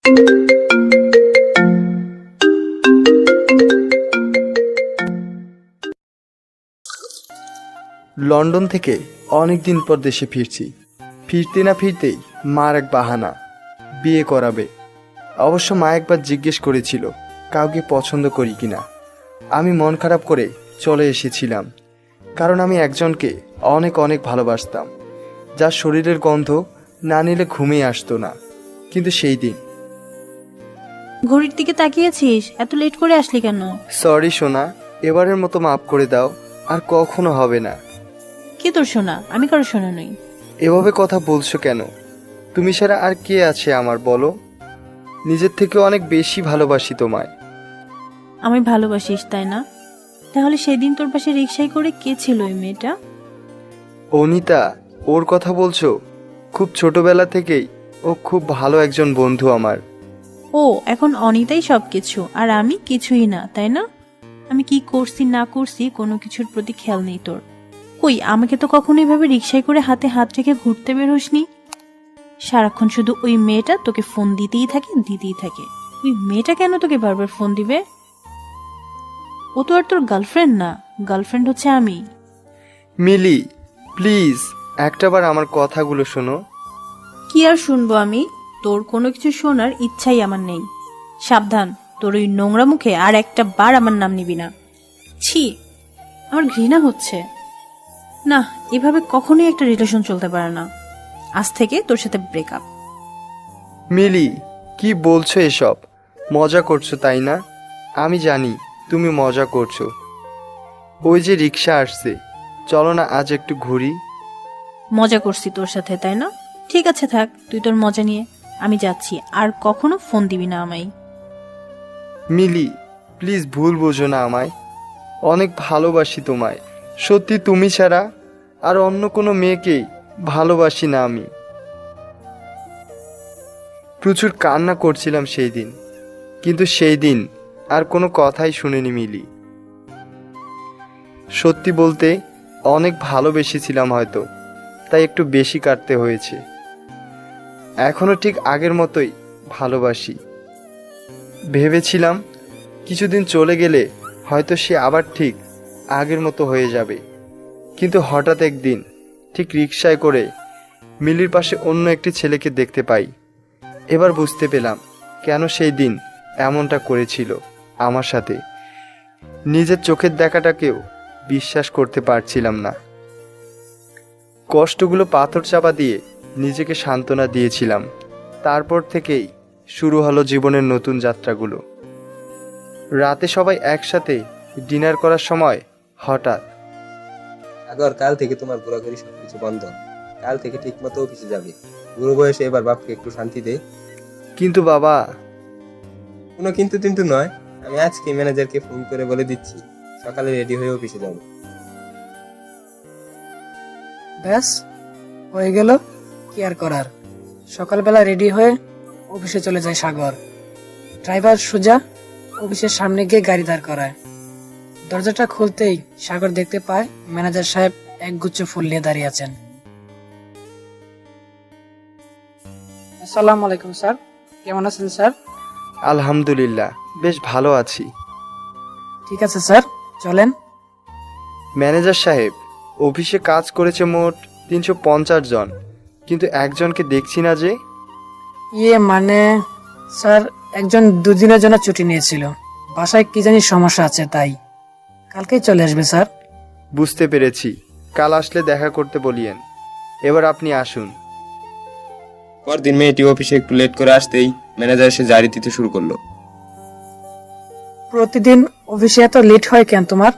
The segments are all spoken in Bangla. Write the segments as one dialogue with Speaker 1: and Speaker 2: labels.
Speaker 1: লন্ডন থেকে অনেক দিন পর দেশে ফিরছি। ফিরতে না ফিরতেই মার এক বাহানা, বিয়ে করাবে। অবশ্য মা একবার জিজ্ঞেস করেছিল কাউকে পছন্দ করি কিনা। আমি মন খারাপ করে চলে এসেছিলাম, কারণ আমি একজনকে অনেক অনেক ভালোবাসতাম, যার শরীরের গন্ধ না নিলে ঘুমিয়ে আসতো না। কিন্তু সেই দিন।
Speaker 2: ঘড়ির দিকে তাকিয়েছিস? এত লেট করে আসলি কেন?
Speaker 1: সরি সোনা, এবারের মতো মাফ করে দাও, আর কখনো হবে না।
Speaker 2: কে তোর শোনা? আমি কারো শোনা নই।
Speaker 1: এভাবে কথা বলছো কেন? তুমি ছাড়া আর কে আছে আমার, বলো? নিজের থেকে অনেক বেশি ভালোবাসি তোমায়।
Speaker 2: আমি ভালোবাসিস তাই না? তাহলে সেদিন তোর পাশে রিকশায় করে কে ছিল ওই মেয়েটা?
Speaker 1: অনিতা, ওর কথা বলছো? খুব ছোটবেলা থেকেই ও খুব ভালো একজন বন্ধু আমার।
Speaker 2: ও এখন অনিতাই সবকিছু আর আমি কিছুই না, তাই না? আমি কি করছি না করছি কোনো কিছুর প্রতি খেয়াল নেই তোর। কই, আমাকে তো কখনো এভাবে রিকশায় করে হাতে হাত রেখে ঘুরতে বের হসনি। সারাক্ষণ শুধু ওই মেয়েটা তোকে ফোন দিতেই থাকে। ওই মেয়েটা কেন তোকে বারবার ফোন দিবে? ও তো আর তোর গার্লফ্রেন্ড না, গার্লফ্রেন্ড হচ্ছে আমি।
Speaker 1: মিলি, প্লিজ একটাবার আমার কথাগুলো শোনো।
Speaker 2: কি আর শুনবো আমি? তোর কোনো কিছু শোনার ইচ্ছাই আমার নেই। সাবধান, তোর ওই নোংরা মুখে আর একটা বার আমার নাম নিবি না। ছি, আমার ঘৃণা হচ্ছে। না, এভাবে কখনোই একটা রিলেশন চলতে পারে না। আজ থেকে তোর সাথে ব্রেকআপ।
Speaker 1: মিলি, কি বলছো এসব? মজা করছো তাই না? আমি জানি তুমি মজা করছো। ওই যে রিক্সা আসছে, চলো না আজ একটু ঘুরি।
Speaker 2: মজা করছি তোর সাথে তাই না? ঠিক আছে থাক, তুই তোর মজা নিয়ে। আমি যাচ্ছি, আর কখনো ফোন দিবি না আমায়।
Speaker 1: মিলি, প্লিজ ভুল বোঝো না আমায়। অনেক ভালোবাসি তোমায়। সত্যি তুমি ছাড়া আর অন্য কোনো মেয়েকেই ভালোবাসি না আমি। প্রচুর কান্না করছিলাম সেই দিন, কিন্তু সেই দিন আর কোনো কথাই শুনিনি মিলি। সত্যি বলতে অনেক ভালোবেসেছিলাম হয়তো, তাই একটু বেশি কাটতে হয়েছে। এখনো ঠিক আগের মতোই ভালোবাসি। ভেবেছিলাম কিছুদিন চলে গেলে হয়তো সে আবার ঠিক আগের মতো হয়ে যাবে, কিন্তু হঠাৎ একদিন ঠিক রিকশায় করে মিলির পাশে অন্য একটি ছেলেকে দেখতে পাই। এবার বুঝতে পেলাম কেন সেই দিন এমনটা করেছিল আমার সাথে। নিজের চোখের দেখাটাকেও বিশ্বাস করতে পারছিলাম না। কষ্টগুলো পাথর চাপা দিয়ে নিজেকে সান্ত্বনা দিয়েছিলাম। তারপর থেকেই শুরু হলো জীবনের নতুন যাত্রাগুলো। রাতে সবাই একসাথে ডিনার করার সময় হঠাৎ,
Speaker 3: আগর কাল থেকে তোমার ঘোরাঘুরি সবকিছু বন্ধ। কাল থেকে ঠিক মতো অফিসে যাবে। বুড়ো বয়সে এবার বাপকে একটু শান্তি দে।
Speaker 1: কিন্তু বাবা।
Speaker 3: কোনো কিন্তু কিন্তু নয়, আমি আজকে ম্যানেজারকে ফোন করে বলে দিচ্ছি সকালে রেডি হয়ে অফিসে যাবো।
Speaker 4: ব্যাস হয়ে গেল, কি আর করার। সকালবেলা রেডি হয়ে অফিসে চলে যায় সাগর। ড্রাইভার সুজা অফিসের সামনে গিয়ে গাড়ি দাঁড় করায়। দরজাটা খুলতেই সাগর দেখতে পায় ম্যানেজার সাহেব একগুচ্ছ ফুল নিয়ে দাঁড়িয়ে আছেন। আসসালামু আলাইকুম স্যার, কেমন আছেন স্যার?
Speaker 1: আলহামদুলিল্লাহ, বেশ ভালো আছি।
Speaker 4: ঠিক আছে স্যার, চলেন।
Speaker 1: ম্যানেজার সাহেব, অফিসে কাজ করেছে মোট 350 জন, কিন্তু একজনকে দেখছি না যে।
Speaker 4: মানে স্যার, একজন দুদিনের জন্য ছুটি নিয়েছিল, বাসায় কি জানি সমস্যা আছে, তাই কালকেই চলে আসবে স্যার।
Speaker 1: বুঝতে পেরেছি, কাল আসলে দেখা করতে বলিয়েন। এবার আপনি আসুন।
Speaker 3: পরদিন মেয়েটি অফিসে একটু লেট করে আসতেই ম্যানেজার এসে জারি দিতে শুরু করলো।
Speaker 4: প্রতিদিন অফিসে এত লেট হয় কেন তোমার?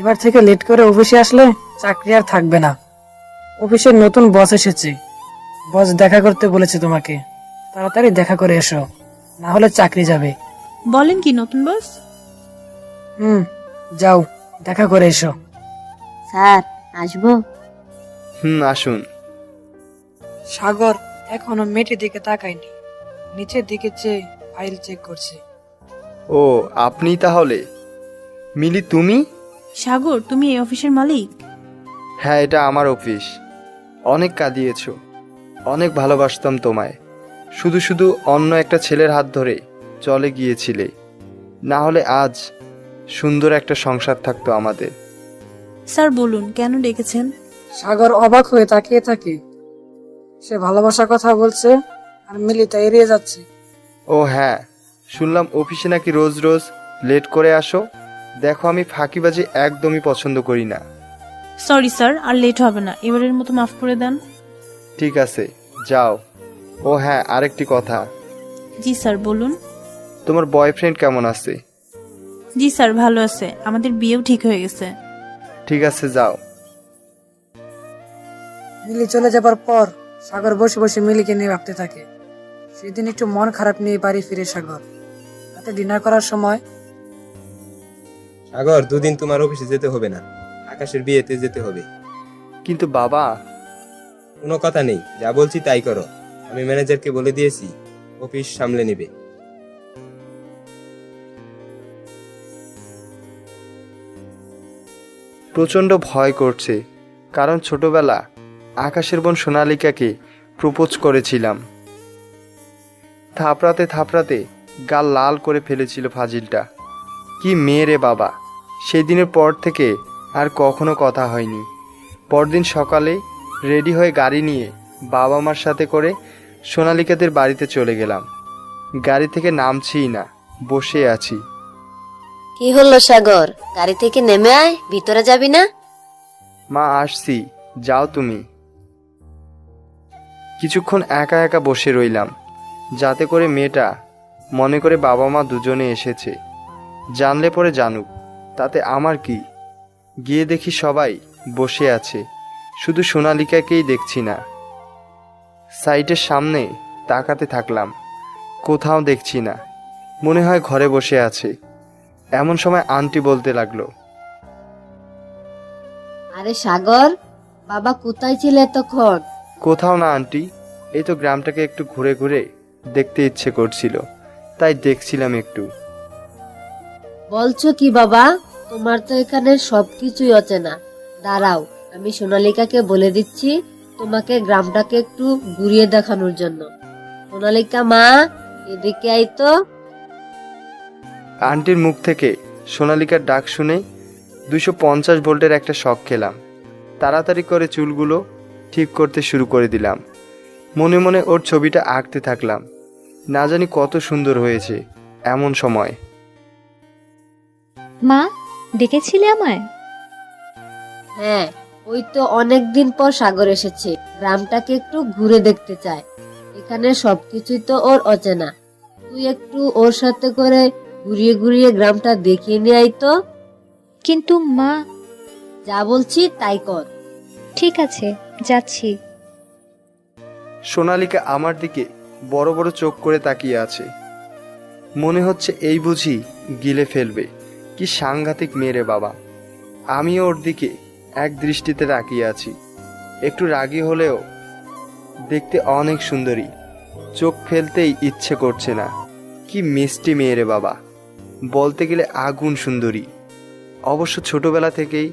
Speaker 4: এবার থেকে লেট করে অফিসে আসলে চাকরি আর থাকবে না। অফিসের নতুন বস এসেছে, বস দেখা করতে বলেছে তোমাকে। তাড়াতাড়ি দেখা করে এসো, না হলে চাকরি যাবে।
Speaker 2: বলেন কি নতুন বস?
Speaker 4: যাও দেখা করে এসো।
Speaker 5: স্যার, আসবো?
Speaker 1: আসুন।
Speaker 4: সাগর এখনো মেয়েটির দিকে তাকায়নি, নিচের দিকে চেয়ে ফাইল চেক করছে।
Speaker 1: ও, আপনি তাহলে? মিলি, তুমি?
Speaker 2: সাগর, তুমি এই অফিসের মালিক?
Speaker 1: হ্যাঁ, এটা আমার অফিস। অনেক কাঁদিয়েছো, অনেক ভালোবাসতাম তোমায়। শুধু শুধু অন্য একটা ছেলের হাত ধরে চলে গিয়েছিলে, না হলে আজ সুন্দর একটা সংসার থাকতো আমাদের।
Speaker 2: স্যার বলুন, কেন ডেকেছেন?
Speaker 4: সাগর অবাক হয়ে তাকিয়ে থাকে। সে ভালোবাসার কথা বলছে আর মিলি তা এড়িয়ে যাচ্ছে।
Speaker 1: ও হ্যাঁ, শুনলাম অফিসে নাকি রোজ রোজ লেট করে আসো। দেখো, আমি ফাঁকিবাজি একদমই পছন্দ করি না।
Speaker 2: সরি স্যার, আর লেট হবে না, এবারের মতো মাফ করে দেন।
Speaker 1: ঠিক আছে, যাও। ও হ্যাঁ, আরেকটি কথা,
Speaker 2: জি স্যার বলুন।
Speaker 1: তোমার বয়ফ্রেন্ড কেমন আছে?
Speaker 2: জি স্যার ভালো আছে, আমাদের বিয়েও ঠিক হয়ে গেছে।
Speaker 1: ঠিক আছে, যাও।
Speaker 4: মিলি চলে যাবার পর সাগর বসে বসে মিলিকে নিয়ে ভাবতে থাকে। সেদিন একটু মন খারাপ নিয়ে বাড়ি ফিরে সাগর। রাতে ডিনার করার সময়
Speaker 3: সাগর, দুদিন তোমার অফিসে যেতে হবে না, আকাশের বিয়েতে যেতে হবে।
Speaker 1: কিন্তু বাবা,
Speaker 3: কোনো কথা নেই, যা বলছি তাই করো। আমি ম্যানেজারকে বলে দিয়েছি, অফিস সামলে নেবে।
Speaker 1: প্রচণ্ড ভয় করছে, কারণ ছোটবেলা আকাশের বোন সোনালিকাকে প্রপোজ করেছিলাম। থাপড়াতে থাপড়াতে গাল লাল করে ফেলেছিল ফাজিলটা। কি মেয়ে রে বাবা! সেই দিনের পর থেকে আর কখনো কথা হয়নি। পরদিন সকালে রেডি হয়ে গাড়ি নিয়ে বাবা মার সাথে করে সোনালিকাদের বাড়িতে চলে গেলাম। গাড়ি থেকে নামছিই না, বসে আছি।
Speaker 5: কি হলো সাগর, গাড়ি থেকে নেমে আয়, ভিতরে যাবি না?
Speaker 1: মা, আসছি, যাও তুমি। কিছুক্ষণ একা একা বসে রইলাম, যাতে করে মেয়েটা মনে করে বাবা মা দুজনে এসেছে। জানলে পরে জানুক, তাতে আমার কি। গিয়ে দেখি সবাই বসে আছে, শুধু সোনালিকাকেই দেখছি না। সাইটের সামনে তাকাতে থাকলাম, কোথাও দেখছি না। মনে হয় ঘরে বসে আছে। এমন সময় আন্টি বলতে লাগলো,
Speaker 5: আরে সাগর, বাবা কোথায় ছিল এতক্ষণ?
Speaker 1: কোথাও না আন্টি, এই তো গ্রামটাকে একটু ঘুরে ঘুরে দেখতে ইচ্ছে করছিল, তাই দেখছিলাম একটু।
Speaker 5: বলছো কি বাবা, তোমার তো এখানে সবকিছুই অচেনা। দাঁড়াও, আমি সোনালিকাকে বলে দিচ্ছি তোমাকে গ্রামটাকে একটু ঘুরিয়ে দেখানোর জন্য। সোনালিকা মা, এদিকে আই তো।
Speaker 1: আন্টির মুখ থেকে সোনালিকার ডাক শুনে 250 ভোল্টের একটা শক খেলাম। তাড়াতাড়ি করে চুলগুলো ঠিক করতে শুরু করে দিলাম। মনে মনে ওর ছবিটা আঁকতে থাকলাম। না জানি কত সুন্দর হয়েছে এমন সময়।
Speaker 6: মা, ডেকেছিলে আমায়?
Speaker 5: হ্যাঁ, ওই তো অনেকদিন পর সাগর এসেছে, গ্রামটাকে একটু ঘুরে দেখতে চায়। এখানে সবকিছুই তো ওর অচেনা। তুই একটু ওর সাথে করে ঘুরিয়ে ঘুরিয়ে গ্রামটা দেখিয়ে নিয়ে আই তো।
Speaker 6: কিন্তু মা।
Speaker 5: যা বলছি তাই কর।
Speaker 6: ঠিক আছে, যাচ্ছি।
Speaker 1: সোনালিকা আমার দিকে বড় বড় চোখ করে তাকিয়ে আছে। মনে হচ্ছে এই বুঝি গিলে ফেলবে। কি সাংঘাতিক মেয়ে রে বাবা! আমিও ওর দিকে এক দৃষ্টিতে তাকিয়ে আছি। একটু রাগী হলেও দেখতে অনেক সুন্দরী। চোখ ফেলতেই ইচ্ছে করছে না। কি মিষ্টি মেয়ে রে বাবা! বলতে গেলে আগুন সুন্দরী। অবশ্য ছোটবেলা থেকেই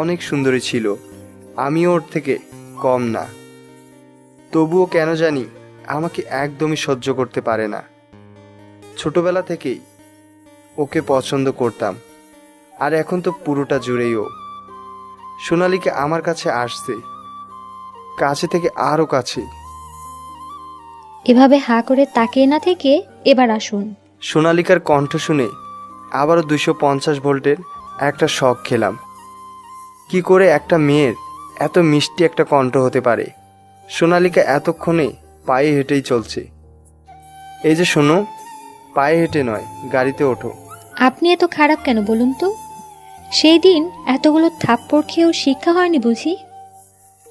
Speaker 1: অনেক সুন্দরী ছিল, আমিও ওর থেকে কম না। তবুও কেন জানি আমাকে একদমই সহ্য করতে পারে না। ছোটবেলা থেকেই ওকে পছন্দ করতাম, আর এখন তো পুরোটা জুড়েই ও। সোনালিকা আমার কাছে আসছে, কাছে থেকে আরো কাছে।
Speaker 6: এভাবে হাঁ করে তাকিয়ে না থেকে এবার আসুন।
Speaker 1: সোনালিকার কণ্ঠ শুনে আবারও 250 ভোল্টের একটা শক খেলাম। কি করে একটা মেয়ের এত মিষ্টি একটা কণ্ঠ হতে পারে? সোনালিকা এতক্ষণে পায়ে হেঁটেই চলছে। এই যে শোনো, পায়ে হেঁটে নয়, গাড়িতে ওঠো।
Speaker 6: আপনি এত খারাপ কেন বলুন তো? সেই দিন এতগুলো থাপ্পড় খেয়েও শিক্ষা হয়নি বুঝি?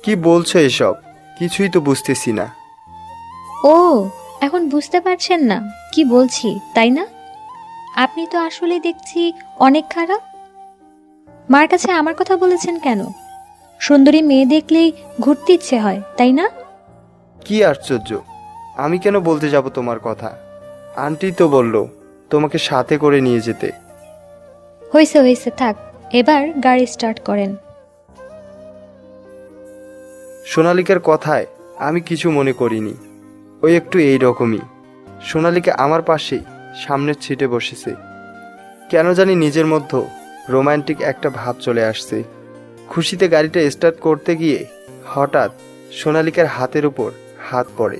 Speaker 1: কি বলছো এসব? কিছুই তো বুঝতেছি না।
Speaker 6: ও, এখন বুঝতে পারছেন না কি বলছি, তাই না? আপনি তো আসলে দেখছি অনেক খারাপ। মার কাছে আমার কথা বলেছেন কেন? সুন্দরী মেয়ে দেখলেই ঘুরতে ইচ্ছে হয়, তাই না?
Speaker 1: কি আশ্চর্য! আমি কেন বলতে যাব তোমার কথা? আন্টি তো বলল তোমাকে সাথে করে নিয়ে যেতে।
Speaker 6: হয়েছে হয়েছে, থাক, এবার গাড়ি স্টার্ট করেন।
Speaker 1: সোনালিকার কথায় আমি কিছু মনে করিনি। ওই একটু এই রকমই। সোনালীকে আমার পাশেই সামনের সিটে বসেছে। কেন জানি নিজের মধ্যে রোমান্টিক একটা ভাব চলে আসছে। খুশিতে গাড়িটা স্টার্ট করতে গিয়ে হঠাৎ সোনালিকার হাতের উপর হাত পড়ে।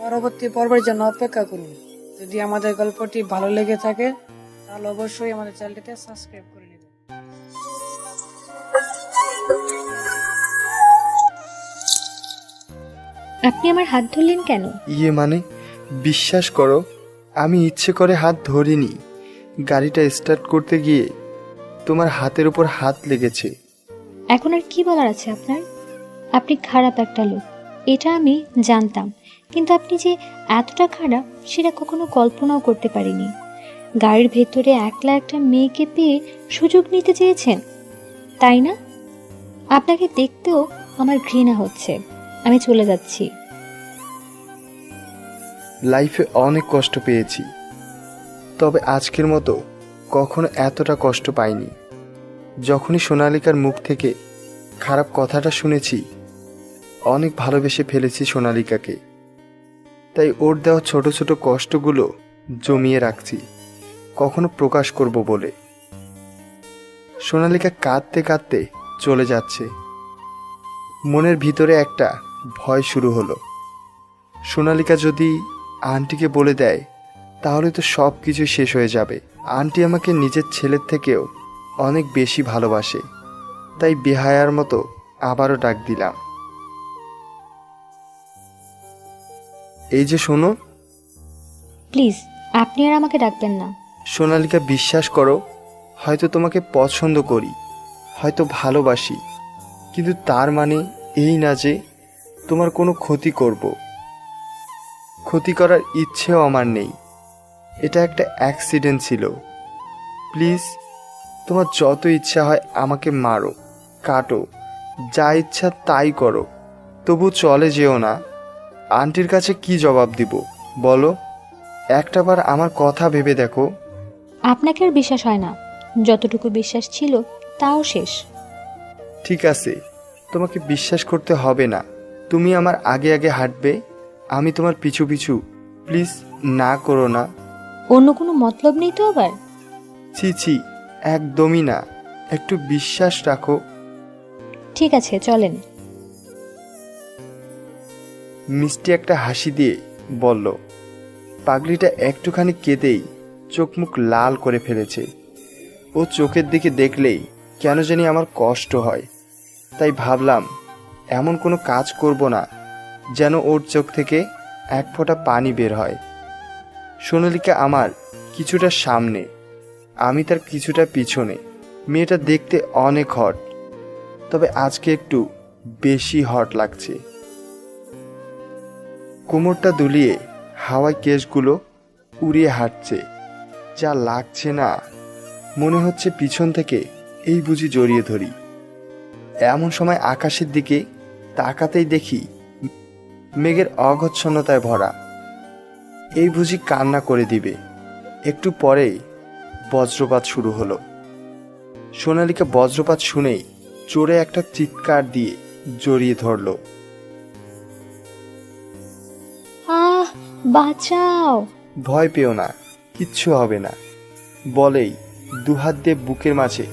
Speaker 4: পরবর্তী পর্বের জন্য অপেক্ষা করুন। যদি আমাদের গল্পটি ভালো লেগে থাকে তাহলে অবশ্যই আমাদের চ্যানেলটিতে সাবস্ক্রাইব করে নেবেন।
Speaker 6: আপনি আমার হাত ধরলেন কেন?
Speaker 1: ইয়ে মানে, বিশ্বাস করো আমি ইচ্ছে করে হাত ধরিনি। গাড়িটা স্টার্ট করতে গিয়ে তোমার হাতের উপর হাত লেগেছে।
Speaker 6: এখন আর কি বলার আছে আপনার? আপনি খারাপ একটা লোক, এটা আমি জানতাম, কিন্তু আপনি যে এতটা খারাপ সেটা কখনো কল্পনাও করতে পারিনি। গাড়ির ভেতরে একলা একটা মেয়েকে পেয়ে সুযোগ নিতে চেয়েছেন, তাই না? আপনাকে দেখতেও আমার ঘৃণা হচ্ছে। আমি চলে যাচ্ছি।
Speaker 1: লাইফে অনেক কষ্ট পেয়েছি, তবে আজকের মতো কখনো এতটা কষ্ট পাইনি। যখনই সোনালিকার মুখ থেকে খারাপ কথাটা শুনেছি, অনেক ভালোবেসে ফেলেছি সোনালিকাকে। তাই ওর দেওয়া ছোট ছোট কষ্টগুলো জমিয়ে রাখছি, কখনো প্রকাশ করব বলে। সোনালিকা কাঁদতে কাঁদতে চলে যাচ্ছে। মনের ভিতরে একটা ভয় শুরু হলো। সোনালিকা যদি আন্টিকে বলে দেয় তাহলে তো সব কিছু শেষ হয়ে যাবে। আন্টি আমাকে নিজের ছেলের থেকেও অনেক বেশি ভালোবাসে। তাই বেহায়ার মতো আবারও ডাক দিলাম, এই যে শোনো।
Speaker 6: প্লিজ, আপনি আর আমাকে ডাকবেন না।
Speaker 1: সোনালিকা, বিশ্বাস করো, হয়তো তোমাকে পছন্দ করি, হয়তো ভালোবাসি, কিন্তু তার মানে এই না যে তোমার কোনো ক্ষতি করব। ক্ষতি করার ইচ্ছেও আমার নেই। এটা একটা অ্যাক্সিডেন্ট ছিল। প্লিজ, তোমার যত ইচ্ছা হয় আমাকে মারো, কাটো, যা ইচ্ছা তাই করো, তবু চলে যেও না। আন্টির কাছে কি জবাব দিব বলো? একটাবার আমার কথা ভেবে দেখো।
Speaker 6: আপনাকে আর বিশ্বাস হয় না। যতটুকু বিশ্বাস ছিল তাও শেষ।
Speaker 1: ঠিক আছে, তোমাকে বিশ্বাস করতে হবে না। তুমি আমার আগে আগে হাঁটবে, আমি তোমার পিছু পিছু। প্লিজ না করো না।
Speaker 6: অন্য কোনো মতলব নেই তো আবার?
Speaker 1: ছি ছি, একদমই না। একটু বিশ্বাস রাখো।
Speaker 6: ঠিক আছে, চলেন।
Speaker 1: মিষ্টি একটা হাসি দিয়ে বলল। পাগলিটা একটুখানি কেঁদেই চোখ মুখ লাল করে ফেলেছে। ও চোখের দিকে দেখলেই কেন জানি আমার কষ্ট হয়। তাই ভাবলাম এমন কোনো কাজ করব না যেন ওর চোখ থেকে এক ফোঁটা পানি বের হয়। সোনালিকা আমার কিছুটা সামনে, আমি তার কিছুটা পিছনে। মেয়েটা দেখতে অনেক হট, তবে আজকে একটু বেশি হট লাগছে। কোমরটা দুলিয়ে হাওয়ায় কেশগুলো উড়িয়ে হাঁটছে। যা লাগছে না, মনে হচ্ছে পিছন থেকে এই বুঝি জড়িয়ে ধরি। এমন সময় আকাশের দিকে তাকাতেই দেখি মেঘের অগচ্ছন্নতায় ভরা। এই বুঝি কান্না করে দিবে। একটু পরেই বজ্রপাত শুরু হলো। সোনালিকা বজ্রপাত শুনেই জোরে একটা চিৎকার দিয়ে জড়িয়ে ধরল।
Speaker 6: আহ, বাঁচাও!
Speaker 1: ভয় পেও না, কিচ্ছু হবে না বলেই দুহাত দিয়ে বুকের মাঝে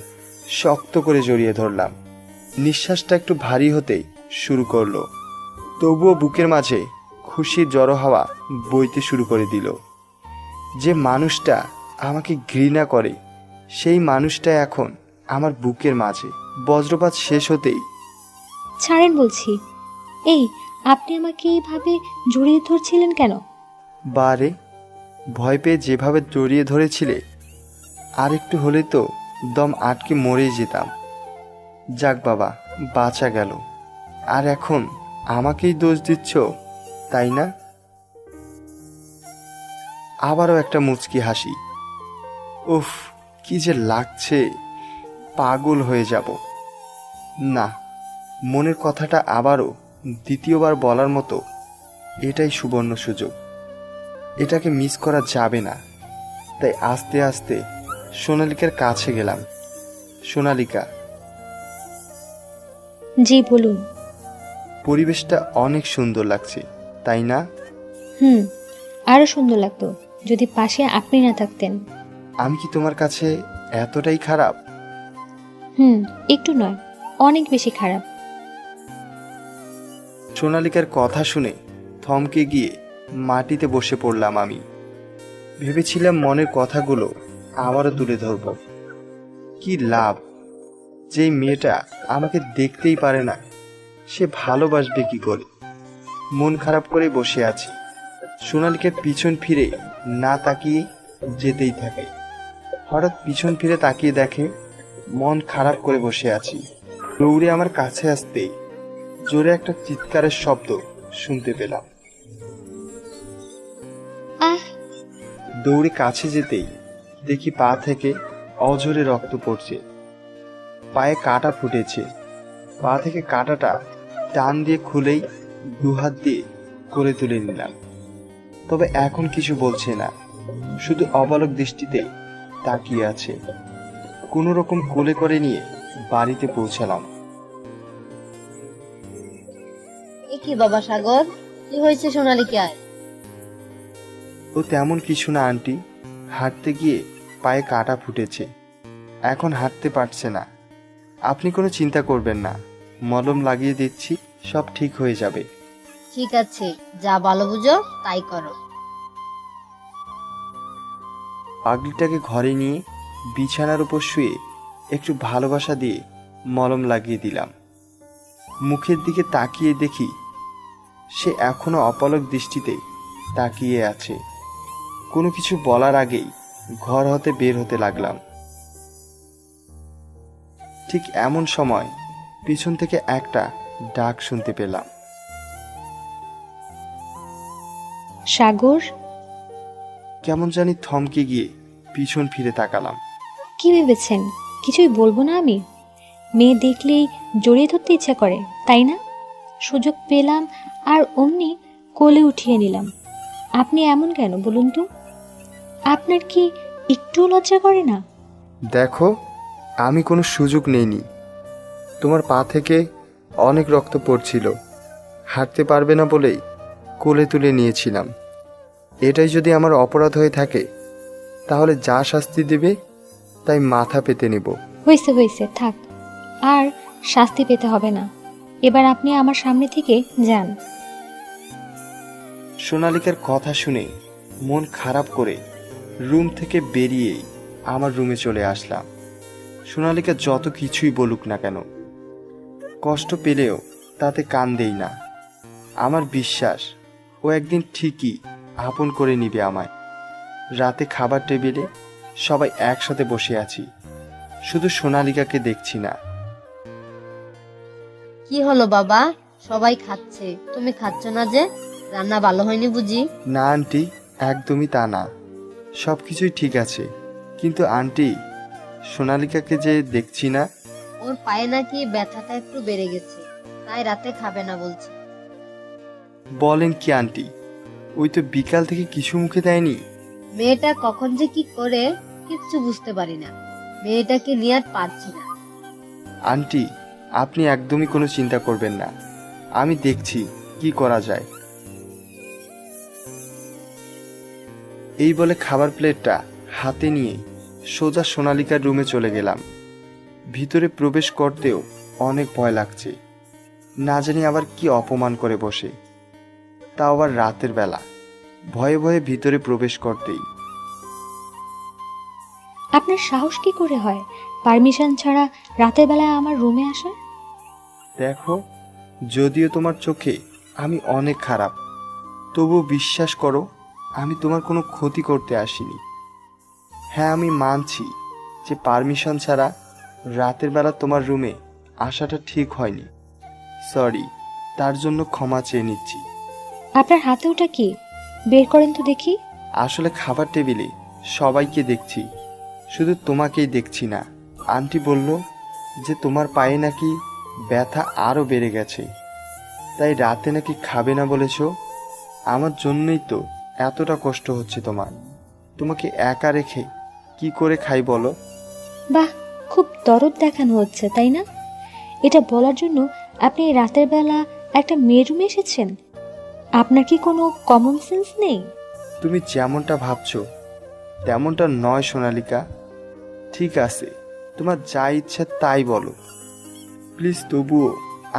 Speaker 1: শক্ত করে জড়িয়ে ধরলাম। নিঃশ্বাসটা একটু ভারী হতেই শুরু করলো, তবুও বুকের মাঝে খুশির জড়ো হাওয়া বইতে শুরু করে দিল। যে মানুষটা আমাকে ঘৃণা করে সেই মানুষটা এখন আমার বুকের মাঝে। বজ্রপাত শেষ হতেই
Speaker 6: ছাড়েন বলছি। এই, আপনি আমাকে এইভাবে জড়িয়ে ধরছিলেন কেন?
Speaker 1: বারে, ভয় পেয়ে যেভাবে জড়িয়ে ধরেছিলে, আর একটু হলে তো দম আটকে মরেই যেতাম। যাক বাবা, বাঁচা গেল। আর এখন আমাকেই দোষ দিচ্ছ, তাই না? আবারও একটা মুচকি হাসি। উফ, কি যে লাগছে, পাগল হয়ে যাব। না, মনের কথাটা আবারও দ্বিতীয়বার বলার মতো এটাই সুবর্ণ সুযোগ। এটাকে মিস করা যাবে না। তাই আস্তে আস্তে সোনালিকার কাছে গেলাম। সোনালিকা,
Speaker 6: জি বলুন।
Speaker 1: পরিবেশটা অনেক সুন্দর লাগছে, তাই না?
Speaker 6: হুম, আরো সুন্দর লাগতো যদি পাশে আপনি না থাকতেন।
Speaker 1: আমি কি তোমার কাছে এতটাই খারাপ?
Speaker 6: হুম, একটু নয়, অনেক বেশি খারাপ।
Speaker 1: সোনালিকার কথা শুনে থমকে গিয়ে মাটিতে বসে পড়লাম আমি। ভেবেছিলাম মনের কথাগুলো আবারও তুলে ধরব। কি লাভ, যেই মেয়েটা আমাকে দেখতেই পারে না সে ভালোবাসবে কি করে? মন খারাপ করে বসে আছি। সোনালিকে পিছন ফিরে না তাকিয়ে যেতেই থাকে। হঠাৎ পিছন ফিরে তাকিয়ে দেখে মন খারাপ করে বসে আছি। দৌড়ে আমার কাছে আসতেই জোরে একটা চিৎকারের শব্দ শুনতে পেলাম।
Speaker 6: আহ,
Speaker 1: দৌড়ে কাছে যেতেই দেখি পা থেকে অঝরে রক্ত পড়ছে। পায়ে কাঁটা ফুটেছে। পা থেকে কাঁটাটা টান দিয়ে খুলেই দুহাত দিয়ে কোলে তুলে নিলাম। তবে এখন কিছু বলছে না, শুধু অবালক দৃষ্টিতে তাকিয়ে আছে। কোনো রকম কোলে করে নিয়ে বাড়িতে পৌঁছালাম।
Speaker 5: এ কি বাবা সাগর, কি হয়েছে সোনালীকে?
Speaker 1: ও তেমন কিছু না আন্টি, হাঁটতে গিয়ে পায়ে কাঁটা ফুটেছে, এখন হাঁটতে পারছে না। আপনি কোনো চিন্তা করবেন না, মলম লাগিয়ে দিচ্ছি, সব ঠিক হয়ে যাবে।
Speaker 5: ঠিক আছে, যা ভালো বুঝো তাই করো।
Speaker 1: পাগলিটাকে ঘরে নিয়ে বিছানার উপর শুয়ে একটু ভালোবাসা দিয়ে মলম লাগিয়ে দিলাম। মুখের দিকে তাকিয়ে দেখি সে এখনো অপলক দৃষ্টিতে তাকিয়ে আছে। কোনো কিছু বলার আগেই ঘর হতে বের হতে লাগলাম। ঠিক এমন সময় পিছন থেকে একটা ডাক শুনতে পেলাম।
Speaker 6: সাগর,
Speaker 1: কেমন জানি থমকে গিয়ে পিছন ফিরে তাকালাম।
Speaker 6: কি ভেবেছেন কিছুই বলবো না আমি? মেয়ে দেখলেই জড়িয়ে ধরতে ইচ্ছা করে, তাই না? সুযোগ পেলাম আর অমনি কোলে উঠিয়ে নিলাম। আপনি এমন কেন বলুন তো? আপনার কি একটু লজ্জা করে না?
Speaker 1: দেখো, আমি কোনো সুযোগ নেইনি। তোমার পা থেকে অনেক রক্ত পড়ছিল, হাঁটতে পারবে না বলেই কোলে তুলে নিয়েছিলাম। এটাই যদি আমার অপরাধ হয়ে থাকে তাহলে যা শাস্তি দেবে তাই মাথা পেতে নেব।
Speaker 6: হয়েছে হয়েছে, থাক, আর শাস্তি পেতে হবে না। এবার আপনি আমার সামনে থেকে যান।
Speaker 1: সোনালিকার কথা শুনে মন খারাপ করে রুম থেকে বেরিয়েই আমার রুমে চলে আসলাম। সোনালিকা যত কিছুই বলুক না কেন, কষ্ট পেলেও তাতে কান দেই না। আমার বিশ্বাস ও একদিন ঠিকই আপন করে নিবে আমায়। রাতে খাবার টেবিলে সবাই একসাথে বসে আছি, শুধু সোনালিকাকে দেখছি না।
Speaker 5: কি হলো বাবা, সবাই খাচ্ছে, তুমি খাচ্ছ না যে? রান্না ভালো হয়নি বুঝি?
Speaker 1: না আন্টি, একদমই তা না, সব কিছুই ঠিক আছে। কিন্তু আন্টি, সোনালিকাকে যে দেখছি না।
Speaker 5: ওর পায়ে নাকি ব্যথাটা একটু বেড়ে গেছে, তাই রাতে খাবে না বলছে।
Speaker 1: বলেন কি আন্টি? ওই তো বিকাল থেকে কিছু মুখে দেয়নি।
Speaker 5: মেয়েটা কখন যে কি করে কিচ্ছু বুঝতে পারি না। মেয়েটাকে নিয়ে আর পারছি না।
Speaker 1: আন্টি, আপনি একদমই কোনো চিন্তা করবেন না, আমি দেখছি কি করা যায়। এই বলে খাবার প্লেটটা হাতে নিয়ে সোজা সোনালিকার রুমে চলে গেলাম। ভিতরে প্রবেশ করতেও অনেক ভয় লাগছে, না জানি আবার কি অপমান করে বসে, তাও আবার রাতের বেলা। ভয়ে ভয়ে ভিতরে প্রবেশ করতেই
Speaker 6: আপনার সাহস কি করে হয় পারমিশন ছাড়া রাতের বেলায় আমার রুমে আসার?
Speaker 1: দেখো, যদিও তোমার চোখে আমি অনেক খারাপ, তবুও বিশ্বাস করো আমি তোমার কোনো ক্ষতি করতে আসিনি। হ্যাঁ, আমি মানছি যে পারমিশন ছাড়া রাতের বেলা তোমার রুমে আসাটা ঠিক হয়নি। সরি, তার জন্য ক্ষমা চেয়ে নিচ্ছি।
Speaker 6: আপনার হাতে ওটা কি? বের করেন তো দেখি।
Speaker 1: আসলে খাবার টেবিলে সবাইকে দেখছি, শুধু তোমাকেই দেখছি না। আন্টি বলল যে তোমার পায়ে নাকি ব্যথা আরও বেড়ে গেছে, তাই রাতে নাকি খাবে না বলেছ। আমার জন্যই তো এতটা কষ্ট হচ্ছে তোমার। তোমাকে একা রেখে কি করে খাই বলো?
Speaker 6: বাহ, খুব দরদ দেখানো হচ্ছে, তাই না? এটা বলার জন্য আপনি রাতের বেলা একটা মেয়ে রুমে এসেছেন? আপনার কি কোনো কমন সেন্স নেই?
Speaker 1: তুমি যেমনটা ভাবছো তেমনটা নয় সোনালিকা। ঠিক আছে, তোমার যা ইচ্ছা তাই বলো। প্লিজ তবুও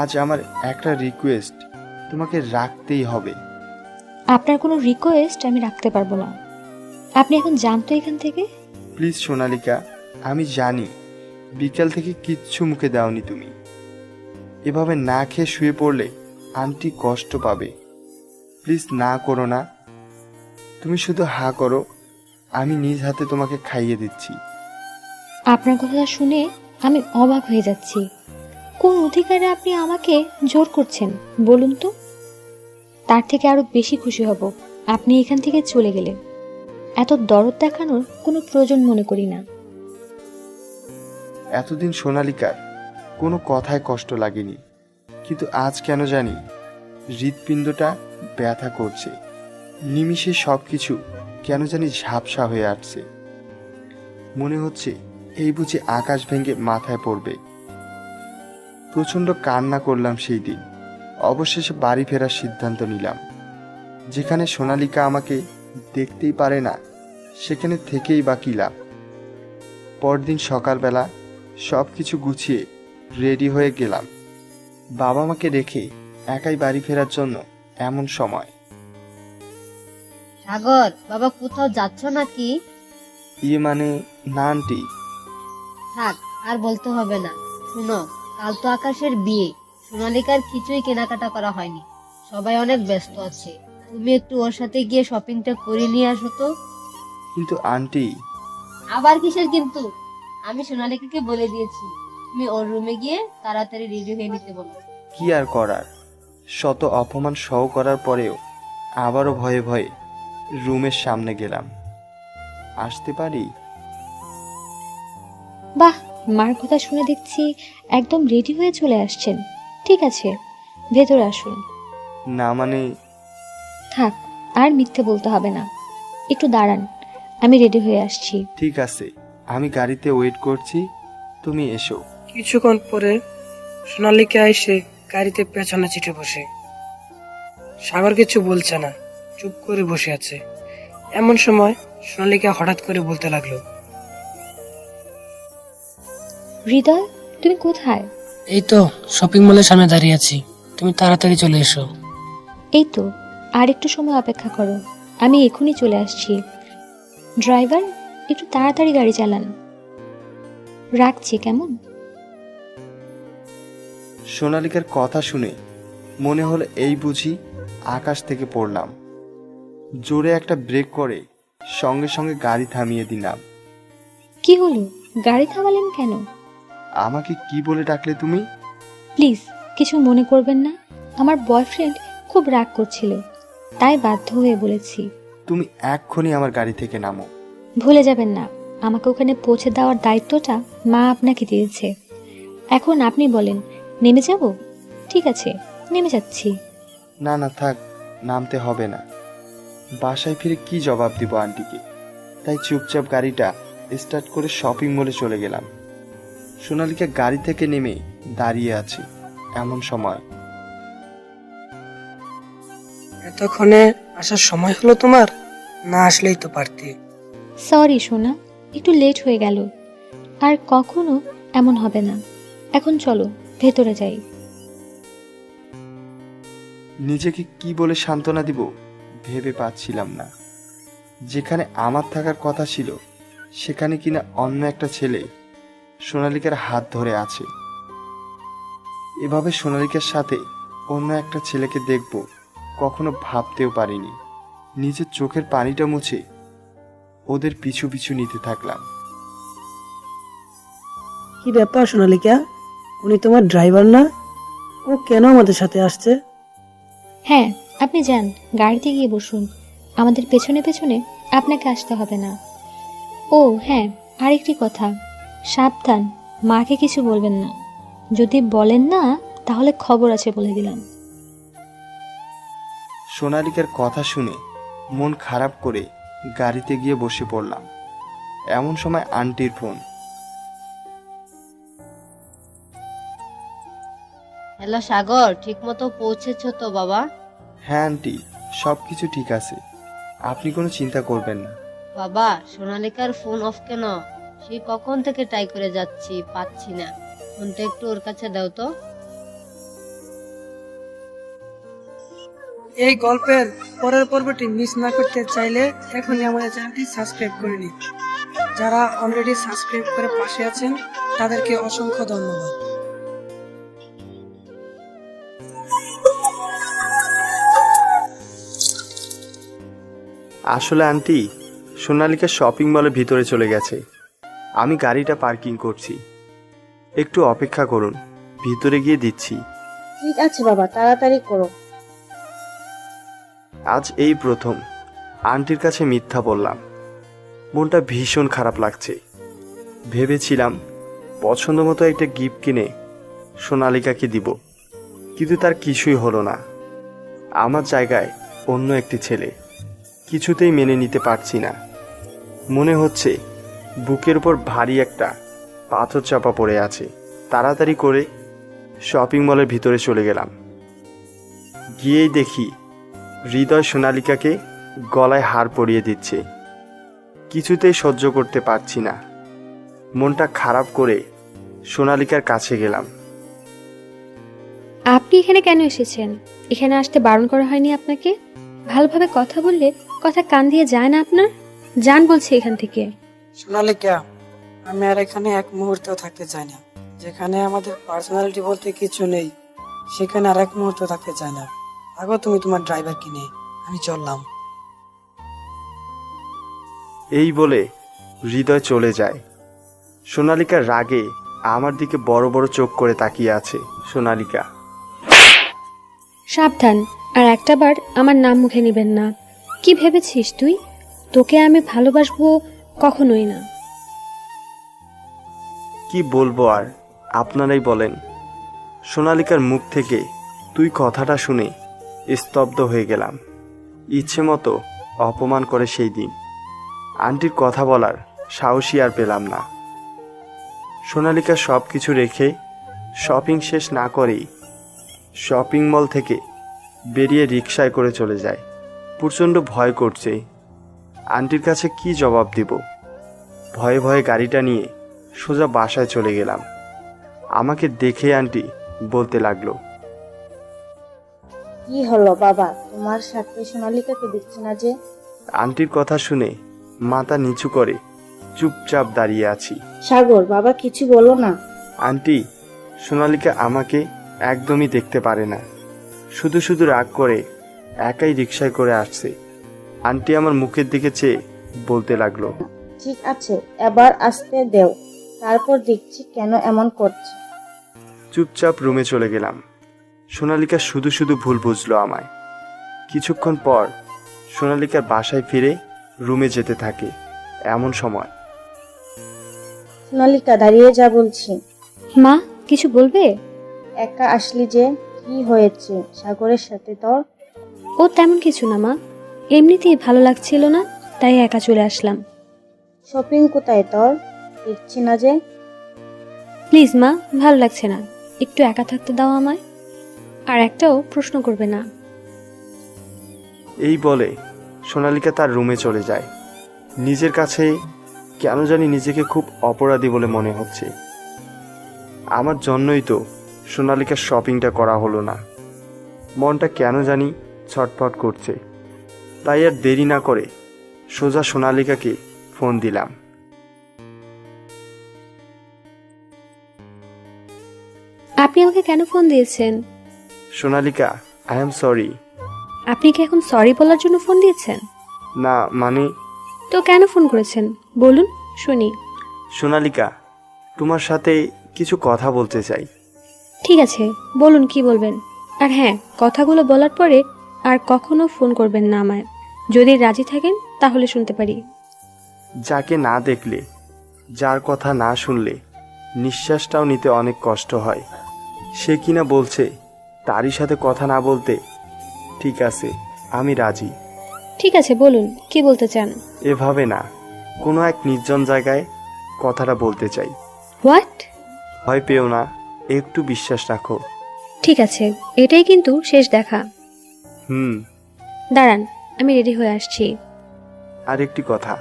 Speaker 1: আজ আমার একটা রিকোয়েস্ট তোমাকে রাখতেই হবে।
Speaker 6: আপনার কোনো রিকোয়েস্ট আমি রাখতে পারবো না। আপনি এখন যান তো এখান থেকে।
Speaker 1: প্লিজ সোনালিকা, আমি জানি বিকাল থেকে কিচ্ছু মুখে দাওনি তুমি। এভাবে না খেয়ে শুয়ে পড়লে আন্টি কষ্ট পাবে। প্লিজ না করো না। তুমি শুধু হা করো, আমি নিজ হাতে তোমাকে খাইয়ে দিচ্ছি।
Speaker 6: আপনার কথা শুনে আমি অবাক হয়ে যাচ্ছি। কোন অধিকারে আপনি আমাকে জোর করছেন বলুন তো? তার থেকে আরো বেশি খুশি হব আপনি এখান থেকে চলে গেলে। এত দরদ দেখানোর কোনো প্রয়োজন মনে করি না।
Speaker 1: এতদিন সোনালিকার কোনো কথায় কষ্ট লাগেনি, কিন্তু আজ কেন জানি হৃৎপিণ্ডটা ব্যথা করছে। নিমিষে সব কিছু কেন জানি ঝাপসা হয়ে আসছে। মনে হচ্ছে এই বুঝি আকাশ ভেঙে মাথায় পড়বে। প্রচণ্ড কান্না করলাম সেই দিন। অবশেষে বাড়ি ফেরার সিদ্ধান্ত নিলাম। যেখানে সোনালিকা আমাকে দেখতেই পারে না সেখানে থেকেই বা কী লাভ। পরদিন সকালবেলা সব কিছু গুছিয়ে রেডি হয়ে গেলাম বাবা মাকে রেখে একাই বাড়ি ফেরার জন্য। এমন সময়
Speaker 5: সাগর, বাবা কোথাও যাচ্ছ নাকি?
Speaker 1: মানে না আন্টি।
Speaker 5: থাক, আর বলতে হবে না। শুনো, কাল তো আকাশের বিয়ে। সোনালিকার কিছুই কেনাকাটা করা হয়নি, সবাই অনেক ব্যস্ত আছে। তুমি একটু ওর সাথে গিয়ে শপিংটা করে নিয়ে আসো তো।
Speaker 1: কিন্তু আন্টি।
Speaker 5: আবার কিসের কিন্তু? আমি সোনালিকাকে বলে দিয়েছি তুমি ওর রুমে গিয়ে তাড়াতাড়ি রেডি হয়ে নিতে বলো।
Speaker 1: কি আর করার, শত অপমান সহ করার পরেও আবারও ভয়ে ভয়ে রুমের সামনে গেলাম। আসতে পারি?
Speaker 6: বাহ, মার কথা শুনে দেখছি একদম রেডি হয়ে চলে আসছেন। ঠিক আছে, ভেতরে আসুন।
Speaker 1: না মানে।
Speaker 6: থাক, আর মিথ্যে বলতে হবে না। একটু দাঁড়ান, আমি রেডি হয়ে আসছি।
Speaker 1: ঠিক আছে, আমি গাড়িতে ওয়েট করছি, তুমি এসো।
Speaker 4: কিছুক্ষণ পরে সোনালিকা এসে গাড়িতে পেছনে চিটে বসে। সাগর কিছু বলছে না, চুপ করে বসে আছে। এমন সময় সোনালিকা হঠাৎ করে বলতে লাগলো,
Speaker 6: হৃদয়, তুমি কোথায়?
Speaker 4: এই তো শপিং মলের সামনে দাঁড়িয়ে আছি, তুমি তাড়াতাড়ি চলে এসো।
Speaker 6: এই তো, আর একটু সময় অপেক্ষা করো, আমি এখনই চলে আসছি। ড্রাইভার, একটু তাড়াতাড়ি গাড়ি চালান। রাখছি কেমন?
Speaker 1: সোনালিকার কথা শুনে মনে হলো এই বুঝি আকাশ থেকে পড়লাম। জোরে একটা ব্রেক করে সঙ্গে সঙ্গে গাড়ি থামিয়ে দিলাম।
Speaker 6: কি হলো, গাড়ি থামালেন কেন?
Speaker 1: আমাকে কি বলে ডাকলে তুমি?
Speaker 6: প্লিজ কিছু মনে করবেন না, আমার বয়ফ্রেন্ড খুব রাগ করছিল, তাই বাধ্য হয়ে বলেছি।
Speaker 1: তুমি এক্ষুনি আমার গাড়ি থেকে নামো।
Speaker 6: ভুলে যাবেন না, আমাকে ওখানে পৌঁছে দেওয়ার দায়িত্বটা মা আপনাকে দিয়েছে। এখন আপনি বলেন, নেমে যাব? ঠিক আছে, নেমে যাচ্ছি।
Speaker 1: না না থাক, নামতে হবে না। বাসায় ফিরে কি জবাব দিব আন্টিকে? তাই চুপচাপ গাড়িটা স্টার্ট করে শপিং মলে চলে গেলাম। সোনালিকা গাড়ি থেকে নেমে দাঁড়িয়ে আছে। এমন সময়
Speaker 4: এতক্ষণে আসার সময় হলো তোমার? না আসলেই তো পারতে।
Speaker 6: সরি সোনা, একটু লেট হয়ে গেল। আর কখনো এমন হবে না। এখন চলো ভেতরে যাই।
Speaker 1: নিজেকে কি বলে সান্ত্বনা দিব ভেবে পাচ্ছিলাম না। যেখানে আমার থাকার কথা ছিল সেখানে কিনা অন্য একটা ছেলে সোনালিকার হাত ধরে আছে। এভাবে সোনালিকার সাথে অন্য একটা ছেলেকে দেখব কখনো ভাবতেও পারিনি। নিজের চোখের পানিটা মুছে ওদের পিছু পিছু নিতে থাকলাম।
Speaker 4: কি ব্যাপার সোনালিকা, উনি তোমার ড্রাইভার না? ও কেন আমাদের সাথে আসছে?
Speaker 6: হ্যাঁ, আপনি যান, গাড়িতে গিয়ে বসুন। আমাদের পেছনে পেছনে আপনাকে আসতে হবে না। ও হ্যাঁ, আরেকটি কথা, সাবধান, মাকে কিছু বলবেন না। যদি বলেন না তাহলে খবর আছে বলে দিলাম।
Speaker 1: সোনালিকার কথা শুনে মন খারাপ করে গাড়িতে গিয়ে বসে পড়লাম। এমন সময় আন্টির ফোন।
Speaker 5: হ্যালো সাগর, ঠিক মতো পৌঁছেছো তো বাবা?
Speaker 1: হ্যাঁ আন্টি, সব কিছু ঠিক আছে, আপনি কোনো চিন্তা করবেন না।
Speaker 5: বাবা, সোনালিকার ফোন অফ কেন? সে কখন থেকে ট্রাই করে যাচ্ছি, পাচ্ছি না। ফোনটা একটু ওর কাছে দাও তো।
Speaker 4: এই গল্পের পরের পর্বটি মিস না করতে চাইলে এখনই আমাদের চ্যানেলটি সাবস্ক্রাইব করে নিন। যারা অলরেডি সাবস্ক্রাইব করে পাশে আছেন তাদেরকে অসংখ্য ধন্যবাদ।
Speaker 1: আসলে আন্টি, সোনালিকা শপিং মলের ভিতরে চলে গেছে। আমি গাড়িটা পার্কিং করছি, একটু অপেক্ষা করুন, ভিতরে গিয়ে দিচ্ছি।
Speaker 7: ঠিক আছে বাবা, তাড়াতাড়ি করো।
Speaker 1: আজ এই প্রথম আন্টির কাছে মিথ্যা বললাম, মনটা ভীষণ খারাপ লাগছে। ভেবেছিলাম পছন্দ মতো একটা গিফট কিনে সোনালিকাকে দিব, কিন্তু তার কিছুই হলো না। আমার জায়গায় অন্য একটি ছেলে, কিছুতেই মেনে নিতে পারছি না। মনে হচ্ছে বুকের উপর ভারী একটা পাথর চাপা পড়ে আছে। তাড়াতাড়ি করে শপিং মলের ভিতরে চলে গেলাম। গিয়েই দেখি হৃদয় সোনালিকাকে গলায় হার পরিয়ে দিচ্ছে। কিছুতেই সহ্য করতে পারছি না। মনটা খারাপ করে সোনালিকার কাছে গেলাম।
Speaker 6: আপনি এখানে কেন এসেছেন? এখানে আসতে বারণ করা হয়নি আপনাকে? ভালোভাবে কথা বললে কথা কান দিয়ে যায় না আপনার? যান বলছি এখান থেকে।
Speaker 4: সোনালিকা, আমি আর এখানে এক মুহূর্তেও থাকতে চাই না। যেখানে আমাদের পার্সোনালিটি বলতে কিছু নেই, সেখানে আর এক মুহূর্ত থাকতে চাই না। আগো তুমি তোমার ড্রাইভার কিনে, আমি চললাম।
Speaker 1: এই বলে হৃদয় চলে যায়। সোনালিকার রাগে আমার দিকে বড় বড় চোখ করে তাকিয়ে আছে। সোনালিকা,
Speaker 6: সাবধান, আর একটাবার আমার নাম মুখে নেবেন না। কি ভেবেছিস তুই? তোকে আমি ভালোবাসবো? কখনোই না।
Speaker 1: কি বলবো আর, আপনারাই বলেন। সোনালিকার মুখ থেকে তুই কথাটা শুনে স্তব্ধ হয়ে গেলাম। ইচ্ছে মতো অপমান করে সেই দিন আন্টির কথা বলার সাহসী আর পেলাম না। সোনালিকা সব কিছু রেখে শপিং শেষ না করেই শপিং মল থেকে বেরিয়ে রিকশায় করে চলে যায়। প্রচণ্ড ভয় করছে, আন্টির কাছে কি জবাব দিব। ভয়ে ভয়ে গাড়িটা নিয়ে সোজা বাসায় চলে গেলাম। আমাকে দেখে আন্টি বলতে লাগলো,
Speaker 7: কি হলো বাবা, তোমার সাথে সোনালিকাকে দেখছি না যে?
Speaker 1: আন্টির কথা শুনে মাথা নিচু করে চুপচাপ দাঁড়িয়ে আছি।
Speaker 7: সাগর, বাবা কিছু বলো না।
Speaker 1: আন্টি, সোনালিকা আমাকে একদমই দেখতে পারে না, শুধু শুধু রাগ করে একাই রিকশায় করে আসছে। আন্টি আমার মুখের দিকে চেয়ে বলতে লাগলো,
Speaker 7: ঠিক আছে, এবার আসতে দেও, তারপর দেখছি কেন এমন করছে।
Speaker 1: চুপচাপ রুমে চলে গেলাম। সোনালিকা শুধু শুধু ভুল বুঝলো আমায়। কিছুক্ষণ পর সোনালিকার বাসায় ফিরে রুমে যেতে থাকে। এমন সময়
Speaker 7: সোনালিকা, দাঁড়িয়ে যা বলছি।
Speaker 6: মা, কিছু বলবে?
Speaker 7: একা আসলি যে, কি হয়েছে সাগরের সাথে তোর?
Speaker 6: ও তেমন কিছু না মা, এমনিতেই ভালো লাগছিল না, তাই একা চলে আসলাম।
Speaker 7: শপিং কোথায় তোর? দেখছি না যে।
Speaker 6: প্লিজ মা, ভালো লাগছে না, একটু একা থাকতে দাও আমায়। আর একটাও প্রশ্ন করবে না।
Speaker 1: এই বলে সোনালিকা তার রুমে চলে যায়। নিজের কাছে কেন জানি নিজেকে খুব অপরাধী বলে মনে হচ্ছে। আমার জন্যই তো সোনালিকার শপিংটা করা হলো না। মনটা কেন জানি ছটফট করছে। তাই আর দেরি না করে সোজা সোনালিকাকে ফোন দিলাম।
Speaker 6: আপনি আমাকে কেন ফোন দিয়েছেন?
Speaker 1: Sonalika, I am sorry.
Speaker 6: আপনি কি এখন সরি বলার জন্য ফোন দিয়েছেন?
Speaker 1: না মানে,
Speaker 6: তো কেন ফোন করেছেন বলুন, শুনি।
Speaker 1: সোনালিকা, তোমার সাথে কিছু কথা বলতে চাই।
Speaker 6: ঠিক আছে, বলুন কি বলবেন। আর হ্যাঁ, কথাগুলো বলার পরে আর কখনো ফোন করবেন না আমায়। যদি রাজি থাকেন তাহলে শুনতে পারি।
Speaker 1: যাকে না দেখলে, যার কথা না শুনলে নিঃশ্বাসটাও নিতে অনেক কষ্ট হয়, সে কিনা বলছে তারই সাথে কথা না বলতে। ঠিক আছে, আমি রাজি।
Speaker 6: ঠিক আছে, বলুন কি বলতে চান।
Speaker 1: এভাবে না, কোনো এক নির্জন জায়গায় কথাটা বলতে চাই।
Speaker 6: হোয়াট?
Speaker 1: ভয় পেও না, একটু বিশ্বাস রাখো।
Speaker 6: ঠিক আছে, এটাই কিন্তু শেষ দেখা।
Speaker 1: হুম।
Speaker 6: দাঁড়ান, আমি রেডি হয়ে আসছি।
Speaker 1: আর একটি কথা,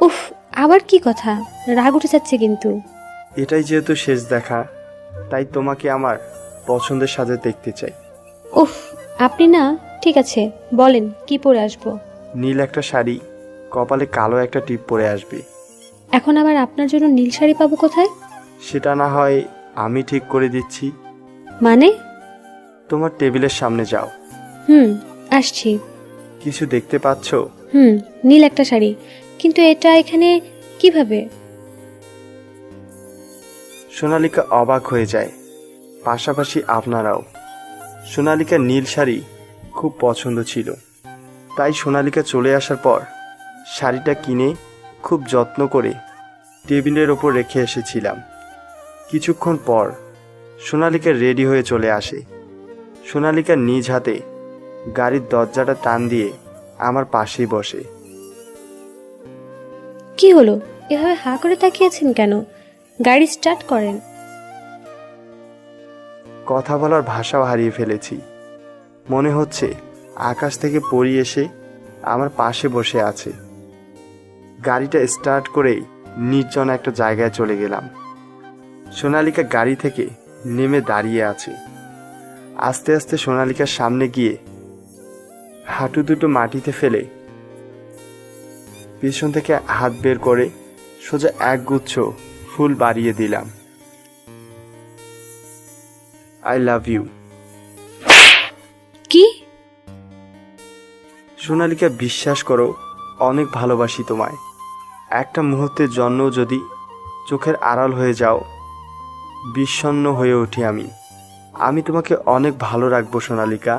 Speaker 6: উফ, আবার কি কথা? রাগ উঠে যাচ্ছে কিন্তু।
Speaker 1: এটাই যেহেতু শেষ দেখা, তাই তোমাকে আমার পছন্দের সাজে দেখতে চাই।
Speaker 6: উফ, আপনি না, ঠিক আছে বলেন কি পরে আসবো।
Speaker 1: নীল একটা শাড়ি, কপালে কালো একটা টিপ পরে আসবে।
Speaker 6: এখন আবার আপনার জন্য নীল শাড়ি পাবো কোথায়?
Speaker 1: সেটা না হয় আমি ঠিক করে দিচ্ছি।
Speaker 6: মানে?
Speaker 1: তোমার টেবিলের সামনে যাও।
Speaker 6: হুম, আসছি।
Speaker 1: কিছু দেখতে পাচ্ছ?
Speaker 6: নীল একটা শাড়ি, কিন্তু এটা এখানে কিভাবে?
Speaker 1: সোনালিকা অবাক হয়ে যায়, পাশাপাশি আপনারাও। সোনালিকার নীল শাড়ি খুব পছন্দ ছিল, তাই সোনালিকা চলে আসার পর শাড়িটা কিনে খুব যত্ন করে টেবিলের ওপর রেখে এসেছিলাম। কিছুক্ষণ পর সোনালিকা রেডি হয়ে চলে আসে। সোনালিকা নিজ হাতে গাড়ির দরজাটা টান দিয়ে আমার পাশেই বসে।
Speaker 6: কি হলো, এভাবে হা করে তাকিয়েছেন কেন? গাড়ি স্টার্ট করেন।
Speaker 1: কথা বলার ভাষাও হারিয়ে ফেলেছি। মনে হচ্ছে আকাশ থেকে পড়ে এসে আমার পাশে বসে আছে। গাড়িটা স্টার্ট করেই নির্জন একটা জায়গায় চলে গেলাম। সোনালিকা গাড়ি থেকে নেমে দাঁড়িয়ে আছে। আস্তে আস্তে সোনালিকার সামনে গিয়ে হাঁটু দুটো মাটিতে ফেলে পিছন থেকে হাত বের করে সোজা এক গুচ্ছ ফুল বাড়িয়ে দিলাম। I love you.
Speaker 6: কি?
Speaker 1: সোনালিকা, বিশ্বাস করো, অনেক ভালোবাসি তোমায়। একটা মুহূর্তের জন্য যদি চোখের আড়াল হয়ে যাও, বিষণ্ণ হয়ে উঠি আমি। আমি তোমাকে অনেক ভালো রাখবো সোনালিকা,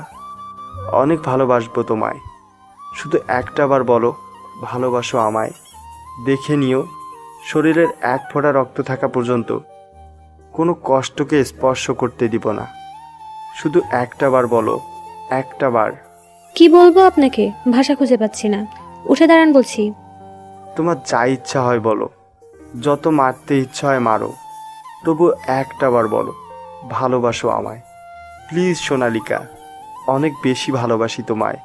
Speaker 1: অনেক ভালোবাসবো তোমায়। শুধু একটাবার বলো ভালোবাসো আমায়। দেখে নিও, শরীরের এক ফোঁটা রক্ত থাকা পর্যন্ত কোনো কষ্টকে স্পর্শ করতে দিব না। শুধু একটাবার বলো, একটাবার।
Speaker 6: কি বলবো আপনাকে, ভাষা খুঁজে পাচ্ছি না। উঠে দাঁড়ান বলছি।
Speaker 1: তোমার যা ইচ্ছা হয় বলো, যত মারতে ইচ্ছা হয় মারো, তবু একটাবার বলো ভালোবাসো আমায়। প্লিজ সোনালিকা, অনেক বেশি ভালোবাসি তোমায়।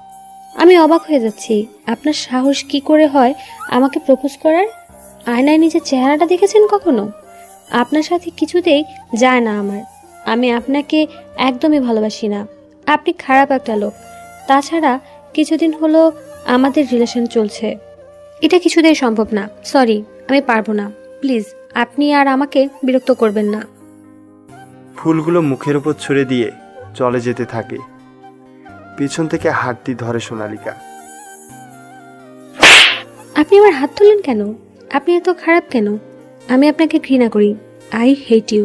Speaker 6: আমি অবাক হয়ে যাচ্ছি, আপনার সাহস কি করে হয় আমাকে প্রপোজ করার? আয়নায় নিজের চেহারাটা দেখেছেন কখনো? আপনার সাথে কিছুতেই যায় না আমার। আমি আপনাকে একদমই ভালোবাসি না। আপনি খারাপ একটা লোক। তাছাড়া কিছুদিন হলো আমাদের রিলেশন চলছে, এটা কিছুতেই সম্ভব না। সরি, আমি পারবো না। প্লিজ, আপনি আর আমাকে বিরক্ত করবেন না।
Speaker 1: ফুলগুলো মুখের উপর ছুঁড়ে দিয়ে চলে যেতে থাকে। পিছন থেকে হাতটি ধরে সোনালিকা।
Speaker 6: আপনি আমার হাত তুললেন কেন? আপনি এত খারাপ কেন? আমি আপনাকে ঘৃণা করি। I hate you.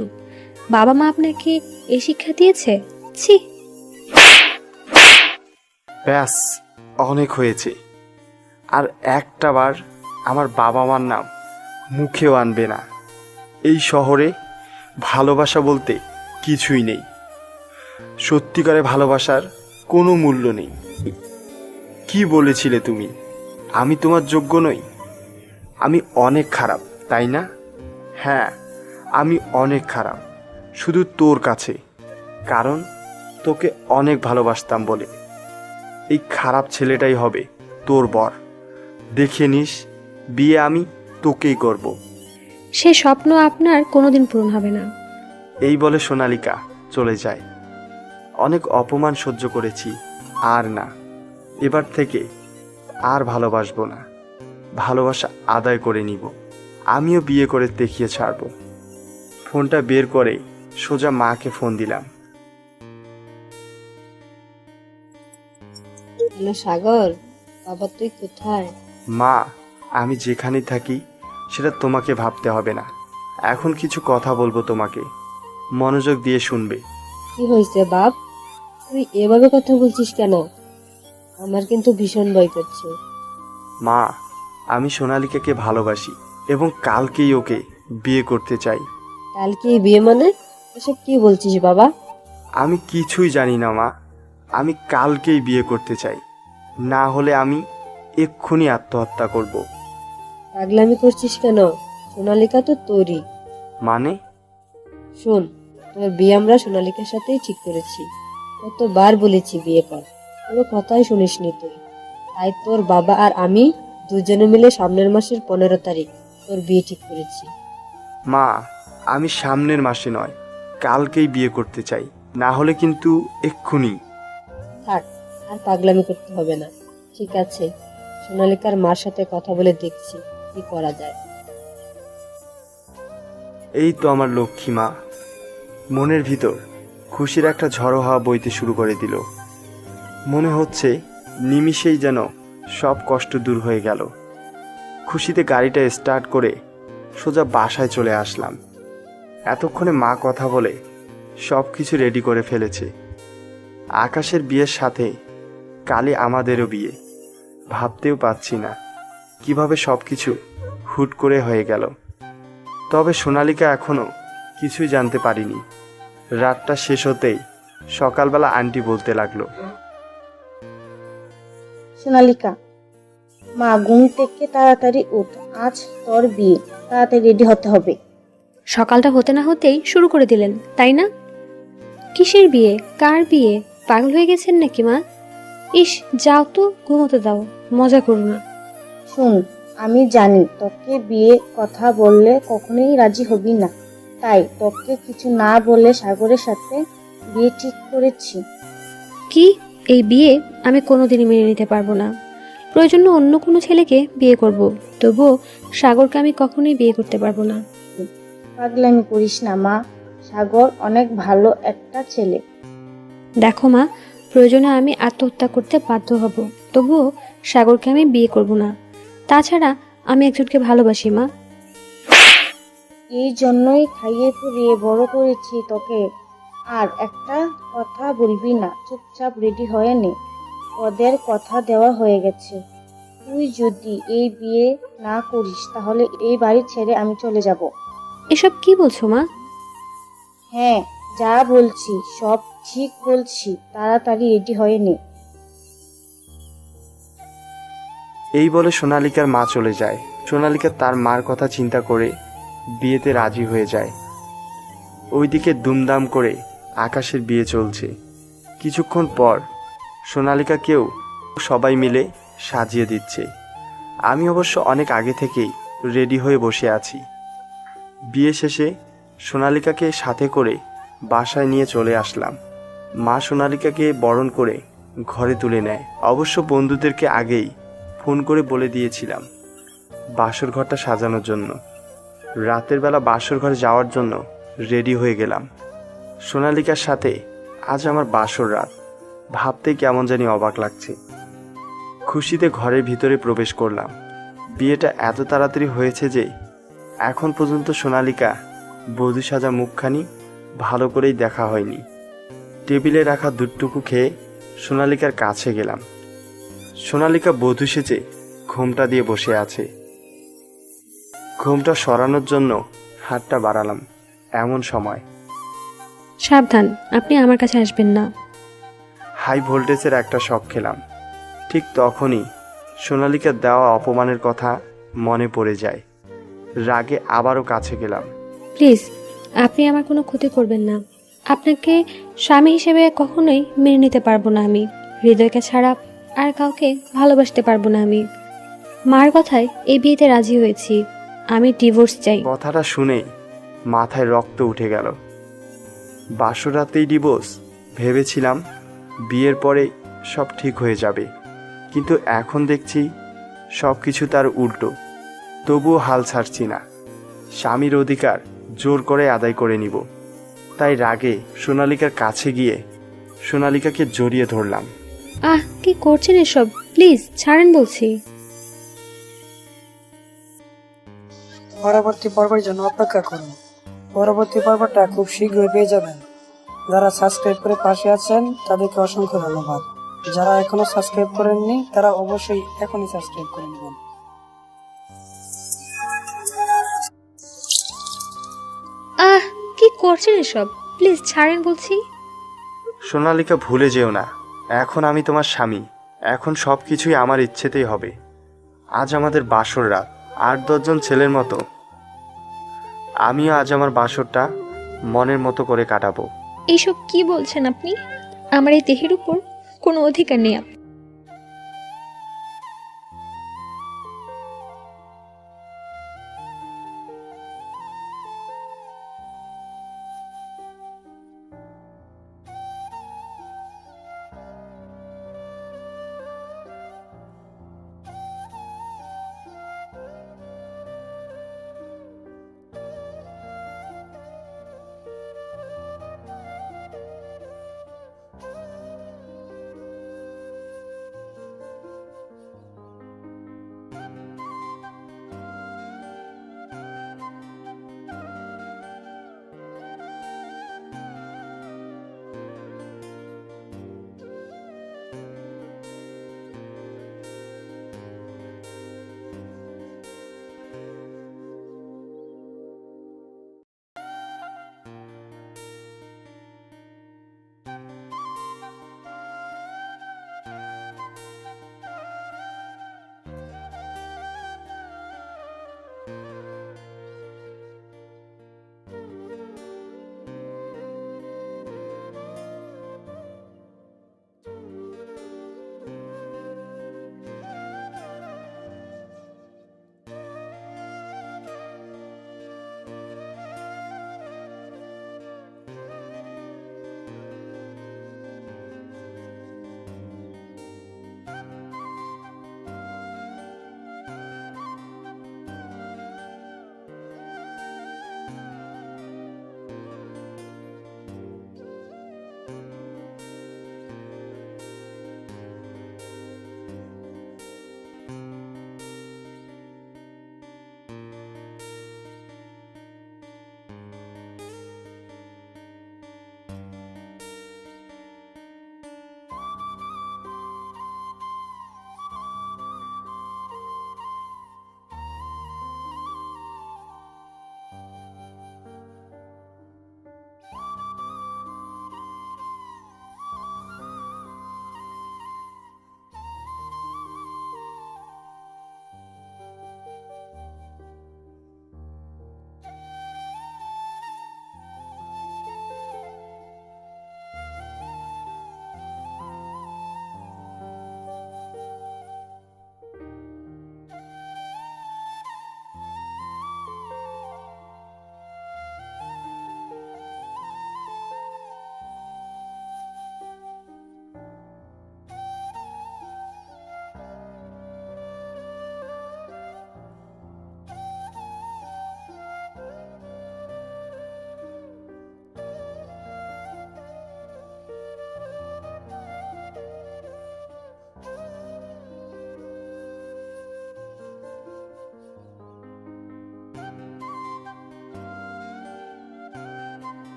Speaker 6: বাবা মা আপনাকে এই শিক্ষা দিয়েছে? ছি।
Speaker 1: ব্যাস, অনেক হয়েছে। আর একটাবার আমার বাবা মার নাম মুখেও আনবে না। এই শহরে ভালোবাসা বলতে কিছুই নেই। সত্যিকারে ভালোবাসার কোনো মূল্য নেই। কি বলেছিলে তুমি? আমি তোমার যোগ্য নই? আমি অনেক খারাপ, তাই না? হ্যাঁ, আমি অনেক খারাপ, শুধু তোর কাছে। কারণ তোকে অনেক ভালোবাসতাম বলে। এই খারাপ ছেলেটাই হবে তোর বর। দেখে নিস, বিয়ে আমি তোকেই করব।
Speaker 6: সে স্বপ্ন আপনার কোনোদিন পূরণ হবে না।
Speaker 1: এই বলে সোনালিকা চলে যায়। অনেক অপমান সহ্য করেছি, আর না, এবার থেকে আর ভালোবাসবো না। ভালোবাসা আদায় করে নিব। আমিও বিয়ে করে দেখিয়ে ছাড়ব। ফোনটা বের করে সোজা মাকে ফোন দিলাম।
Speaker 5: হ্যালো সাগর, বাবা তুই কোথায়?
Speaker 1: মা, আমি যেখানে থাকি সেটা তোমাকে ভাবতে হবে না। এখন কিছু কথা বলবো তোমাকে, মনোযোগ দিয়ে শুনবে।
Speaker 5: কি হয়েছে বাপ? তুই এভাবে কথা বলছিস কেন? আমার কিন্তু ভীষণ ভয় করছে।
Speaker 1: মা, আমি সোনালিকাকে ভালোবাসি এবং কালকেই ওকে বিয়ে করতে চাই।
Speaker 5: কালকে বিয়ে মানে? এসব কি বলছিস বাবা?
Speaker 1: আমি কিছুই জানি না মা, আমি কালকেই বিয়ে করতে চাই। না হলে আমি এক্ষুনি আত্মহত্যা করব।
Speaker 5: পাগলামি করছিস কেন? সোনালিকা তো তোরই।
Speaker 1: মানে?
Speaker 5: শোন, তোর বিয়ে আমরা সোনালিকার সাথেই ঠিক করেছি। কতবার বলেছি বিয়ে কর, কোনো কথাই শুনিসনি তুই। তাই তোর বাবা আর আমি দুজনে মিলে সামনের মাসের 15 তারিখ তোর বিয়ে ঠিক করেছি।
Speaker 1: মা, আমি সামনের মাসে নয়, কালকেই বিয়ে করতে চাই, না হলে কিন্তু এক্ষুনি।
Speaker 5: থাক, আর পাগলামি করতে হবে না। ঠিক আছে, সোনালিকার মার সাথে কথা বলে দেখছি কি করা যায়।
Speaker 1: এই তো আমার লক্ষ্মী মা। মনের ভিতর খুশির একটা ঝড়ো হাওয়া বইতে শুরু করে দিল। মনে হচ্ছে নিমিষেই যেন সব কষ্ট দূর হয়ে গেল। খুশিতে গাড়িটা স্টার্ট করে সোজা বাসায় চলে আসলাম। এতক্ষণে মা কথা বলে সব কিছু রেডি করে ফেলেছে। আকাশের বিয়ের সাথে কালই আমাদেরও বিয়ে। ভাবতেও পাচ্ছি না কিভাবে সব কিছু হুট করে হয়ে গেল। তবে সোনালিকা এখনো কিছুই জানতে পারিনি। রাতটা শেষ হতেই সকালবেলা আন্টি বলতে লাগলো,
Speaker 7: সোনালিকা, মা ঘুম থেকে তাড়াতাড়ি উঠ, আজ তোর বিয়ে, তাড়াতাড়ি রেডি হতে হবে।
Speaker 6: সকালটা হতে না হতেই শুরু করে দিলেন, তাই না? কিসের বিয়ে? কার বিয়ে? পাগল হয়ে গেছেন নাকি মা? ইস, যাও তো, ঘুমোতে দাও, মজা করো না।
Speaker 7: শুন, আমি জানি তোকে বিয়ে কথা বললে কখনোই রাজি হবি না, তাই তোকে কিছু না বলে সাগরের সাথে বিয়ে ঠিক করেছি।
Speaker 6: কি? এই বিয়ে আমি কোনোদিনই মেনে নিতে পারবো না। প্রয়োজন অন্য কোনো ছেলেকে বিয়ে করব, তবুও সাগরকে আমি কখনোই বিয়ে করতে পারবো না।
Speaker 7: পাগলামি করিস না মা, সাগর অনেক ভালো একটা ছেলে।
Speaker 6: দেখো মা, প্রয়োজনে আমি আত্মহত্যা করতে বাধ্য হব, তবুও সাগরকে আমি বিয়ে করব না। তাছাড়া আমি একজনকে ভালোবাসি মা।
Speaker 7: এই জন্যই খাইয়ে পুড়িয়ে বড় করেছি তোকে। আর একটা কথা বলবি না, চুপচাপ রেডি হয়ে নে, ওদের কথা দেওয়া হয়ে গেছে। তুই যদি এই বিয়ে না করিস তাহলে এই বাড়ি ছেড়ে আমি চলে যাব।
Speaker 6: এসব কি বলছো মা?
Speaker 7: হ্যাঁ, যা বলছি সব ঠিক বলছি, তাড়াতাড়ি রেডি হয়ে নে।
Speaker 1: এই বলে সোনালিকার মা চলে যায়। সোনালিকা তার মার কথা চিন্তা করে বিয়েতে রাজি হয়ে যায়। ওইদিকে দুমদাম করে আকাশের বিয়ে চলছে। কিছুক্ষণ পর সোনালিকাকেও সবাই মিলে সাজিয়ে দিচ্ছে। আমি অবশ্য অনেক আগে থেকেই রেডি হয়ে বসে আছি। বিয়ে শেষে সোনালিকাকে সাথে করে বাসায় নিয়ে চলে আসলাম। মা সোনালিকাকে বরণ করে ঘরে তুলে নেয়। অবশ্য বন্ধুদেরকে আগেই ফোন করে বলে দিয়েছিলাম বাসর ঘরটা সাজানোর জন্য। রাতের বেলা বাসর ঘরে যাওয়ার জন্য রেডি হয়ে গেলাম। সোনালিকার সাথে আজ আমার বাসর রাত। ভাবতেই কেমন জানি অবাক লাগছে। খুশিতে ঘরের ভিতরে প্রবেশ করলাম। বিয়েটা এত তাড়াতাড়ি হয়েছে যে এখন পর্যন্ত সোনালিকা বধূ সাজা মুখখানি ভালো করেই দেখা হয়নি। টেবিলে রাখা দুধটুকু খেয়ে সোনালিকার কাছে গেলাম। সোনালিকা বধূ সেজে ঘোমটা দিয়ে বসে আছে। ঘোমটা সরানোর জন্য হাতটা বাড়ালাম, এমন সময়
Speaker 6: সাবধান, আপনি আমার কাছে আসবেন না।
Speaker 1: হাই ভোল্টেজের একটা শক খেলাম। ঠিক তখনই সোনালিকার দেওয়া অপমানের কথা মনে পড়ে যায়। রাগে আবারও কাছে গেলাম।
Speaker 6: প্লিজ, আপনি আমার কোনো ক্ষতি করবেন না। আপনাকে স্বামী হিসেবে কখনোই মেনে নিতে পারবো না আমি। হৃদয়কে ছাড়া আর কাউকে ভালোবাসতে পারবো না আমি। মার কথায় এই বিয়েতে রাজি হয়েছি। আমি ডিভোর্স চাই।
Speaker 1: কথাটা শুনেই মাথায় রক্ত উঠে গেল। বাসর রাতেই ডিভোর্স? ভেবেছিলাম বিয়ের পরে সব ঠিক হয়ে যাবে, কিন্তু এখন দেখছি সব কিছু তার উল্টো। তবুও হাল ছাড়ছি না। স্বামীর অধিকার জোর করে আদায় করে নিব। তাই রাগে সোনালিকার কাছে গিয়ে সোনালিকাকে জড়িয়ে ধরলাম।
Speaker 6: আহ, কি করছেন এসব? প্লিজ ছাড়েন বলছি।
Speaker 4: পরবর্তী পর্বের জন্য অপেক্ষা করুন। পরবর্তী পর্বটা খুব শীঘ্রই পেয়ে যাবেন। যারা সাবস্ক্রাইব করে পাশে আছেন তাদেরকে অসংখ্য ধন্যবাদ। যারা এখনো সাবস্ক্রাইব করেননি তারা অবশ্যই এখনই সাবস্ক্রাইব করে নেবেন।
Speaker 6: আহ, কি করছেন এসব? প্লিজ ছাড়েন বলছি।
Speaker 1: সোনালিকা, ভুলে যেও না, এখন আমি তোমার স্বামী। এখন সব কিছুই আমার ইচ্ছেতেই হবে। আজ আমাদের বাসর রাত। 8-10 জন ছেলের মতো আমিও আজ আমার বাসরটা মনের মতো করে কাটাবো।
Speaker 6: এইসব কি বলছেন আপনি? আমার এই দেহের উপর কোনো অধিকার নেই আপনার।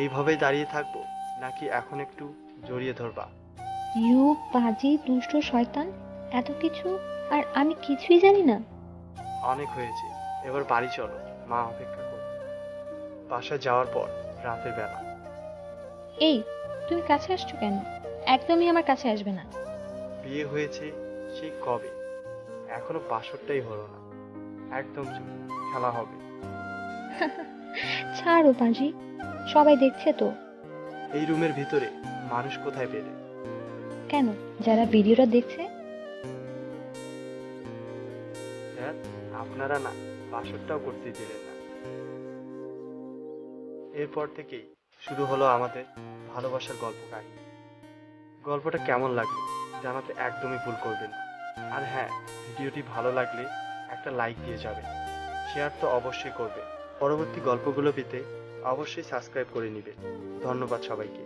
Speaker 1: এইভাবেই দাঁড়িয়ে থাকবো নাকি এখন একটু জড়িয়ে ধরবা?
Speaker 6: ইউ পাজি দুষ্ট শয়তান, এত কিছু আর আমি কিছুই জানি না।
Speaker 1: অনেক হয়েছে, এবার বাড়ি চলো, মা অপেক্ষা করবে। বাসা যাওয়ার পর রাতের বেলা।
Speaker 6: এই, তুমি কাছে আসছো কেন? একদমই আমার কাছে আসবে না।
Speaker 1: বিয়ে হয়েছে সেই কবে, এখনো বাসরটাই হলো না। একদম চুপ, খেলা হবে।
Speaker 6: ছাড়ো পাজি, সবাই দেখছে তো।
Speaker 1: এই রুমের ভিতরে মানুষ কোথায় পেলে?
Speaker 6: কেন, যারা ভিডিওটা দেখছে?
Speaker 1: স্যার, আপনারা না বাসরটাও করতে দিলেন না। এরপর থেকেই শুরু হলো আমাদের ভালোবাসার গল্প কাহিনী। গল্পটা কেমন লাগলো জানাতে একদমই ভুল করবেন না। আর হ্যাঁ, ভিডিওটি ভালো লাগলে একটা লাইক দিয়ে যাবেন, শেয়ার তো অবশ্যই করবেন। পরবর্তী গল্পগুলো পেতে অবশ্যই সাবস্ক্রাইব করে নেবেন। ধন্যবাদ সবাইকে।